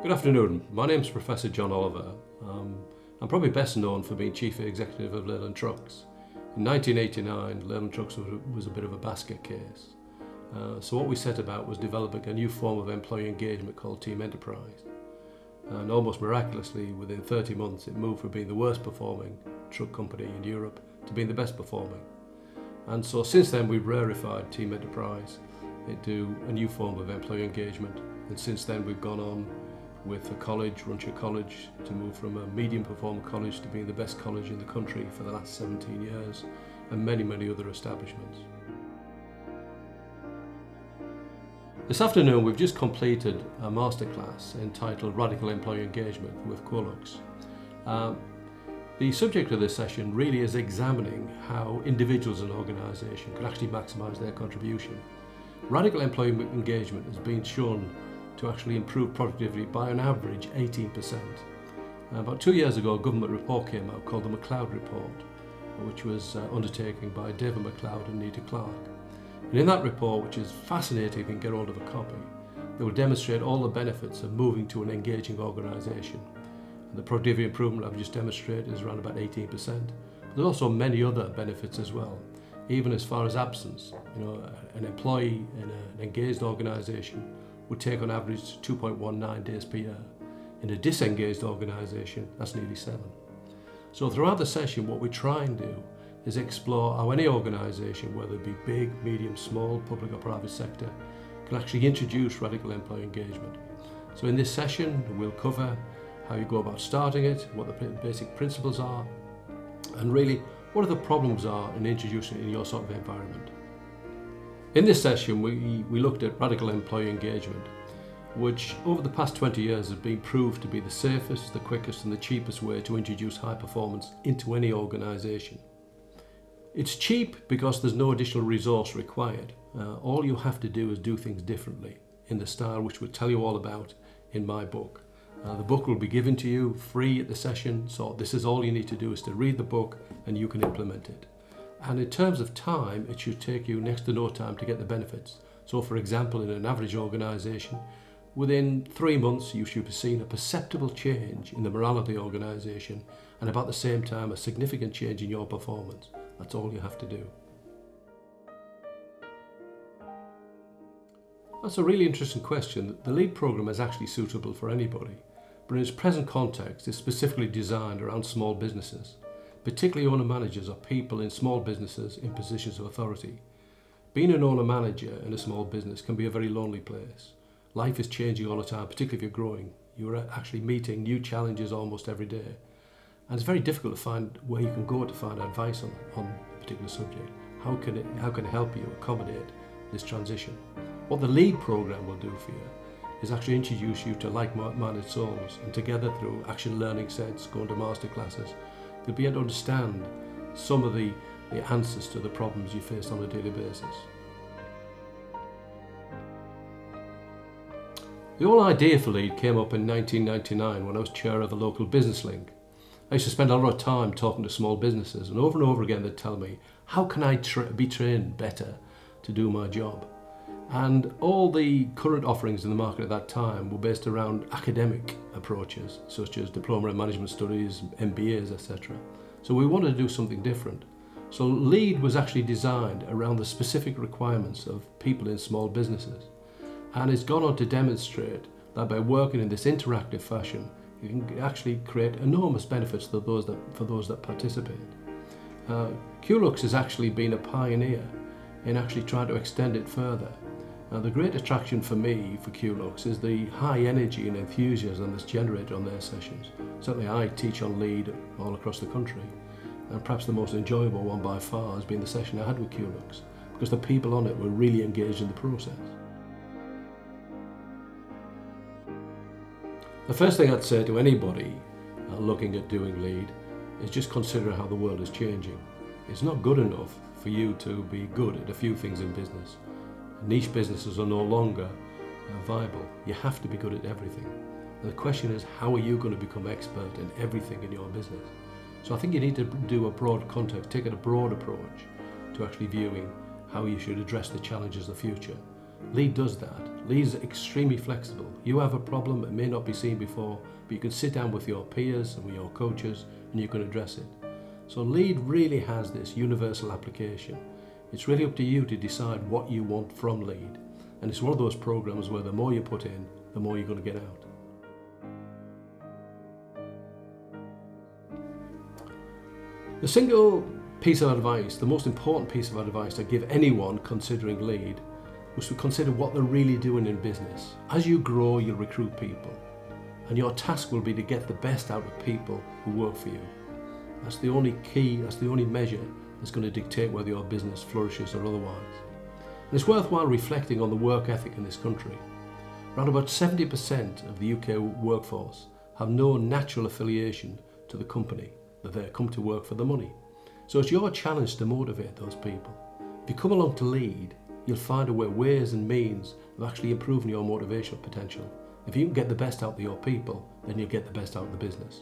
Good afternoon. My name's Professor John Oliver. I'm probably best known for being Chief Executive of Leyland Trucks. In 1989, Leyland Trucks was a bit of a basket case. So what we set about was developing a new form of employee engagement called Team Enterprise. And almost miraculously, within 30 months, it moved from being the worst performing truck company in Europe to being the best performing. And so since then, we've rarefied Team Enterprise into a new form of employee engagement. And since then, we've gone on with a college, Runshire College, to move from a medium performer college to being the best college in the country for the last 17 years, and many, many other establishments. This afternoon we've just completed a masterclass entitled Radical Employee Engagement with QuoLux. The subject of this session really is examining how individuals and organisations can actually maximise their contribution. Radical employee engagement has been shown to actually improve productivity by an average 18%. About 2 years ago, a government report came out called the McLeod Report, which was undertaken by David McLeod and Nita Clark. And in that report, which is fascinating if you can get hold of a copy, they will demonstrate all the benefits of moving to an engaging organisation. And the productivity improvement I've just demonstrated is around about 18%. But there's also many other benefits as well, even as far as absence. An employee in an engaged organisation would take on average 2.19 days per year. In a disengaged organisation, that's nearly 7. So throughout the session, what we try and do is explore how any organisation, whether it be big, medium, small, public or private sector, can actually introduce radical employee engagement. So in this session, we'll cover how you go about starting it, what the basic principles are, and really what are the problems are in introducing it in your sort of environment. In this session, we looked at radical employee engagement, which over the past 20 years has been proved to be the safest, the quickest and the cheapest way to introduce high performance into any organisation. It's cheap because there's no additional resource required. All you have to do is do things differently in the style which we'll tell you all about in my book. The book will be given to you free at the session, so this is all you need to do is to read the book and you can implement it. And in terms of time, it should take you next to no time to get the benefits. So for example, in an average organisation, within 3 months you should be seeing a perceptible change in the morale of the organisation, and about the same time a significant change in your performance. That's all you have to do. That's a really interesting question. The LEAD programme is actually suitable for anybody, but in its present context it's specifically designed around small businesses, particularly owner-managers or people in small businesses in positions of authority. Being an owner-manager in a small business can be a very lonely place. Life is changing all the time, particularly if you're growing. You're actually meeting new challenges almost every day. And it's very difficult to find where you can go to find advice on a particular subject. How can it help you accommodate this transition? What the LEAD programme will do for you is actually introduce you to like-minded souls, and together through action learning sets, going to masterclasses, you'll be able to understand some of the answers to the problems you face on a daily basis. The whole idea for LEAD came up in 1999 when I was chair of a local business link. I used to spend a lot of time talking to small businesses, and over again they'd tell me, how can I be trained better to do my job? And all the current offerings in the market at that time were based around academic approaches, such as diploma in management studies, MBAs, etc. So we wanted to do something different. So LEAD was actually designed around the specific requirements of people in small businesses. And it's gone on to demonstrate that by working in this interactive fashion, you can actually create enormous benefits for those that participate. QuoLux has actually been a pioneer in actually trying to extend it further. Now, the great attraction for me for QuoLux is the high energy and enthusiasm that's generated on their sessions. Certainly I teach on LEAD all across the country, and perhaps the most enjoyable one by far has been the session I had with QuoLux, because the people on it were really engaged in the process. The first thing I'd say to anybody looking at doing LEAD is just consider how the world is changing. It's not good enough for you to be good at a few things in business. Niche businesses are no longer viable. You have to be good at everything. And the question is, how are you going to become expert in everything in your business? So I think you need to do a broad context, take a broad approach to actually viewing how you should address the challenges of the future. Lead does that. Lead is extremely flexible. You have a problem that may not be seen before, but you can sit down with your peers and with your coaches and you can address it. So Lead really has this universal application. It's really up to you to decide what you want from Lead. And it's one of those programs where the more you put in, the more you're going to get out. The single piece of advice, the most important piece of advice I give anyone considering Lead, was to consider what they're really doing in business. As you grow, you'll recruit people, and your task will be to get the best out of people who work for you. That's the only key, that's the only measure that's going to dictate whether your business flourishes or otherwise. And it's worthwhile reflecting on the work ethic in this country. Around about 70% of the UK workforce have no natural affiliation to the company, that they come to work for the money. So it's your challenge to motivate those people. If you come along to Lead, you'll find ways and means of actually improving your motivational potential. If you can get the best out of your people, then you'll get the best out of the business.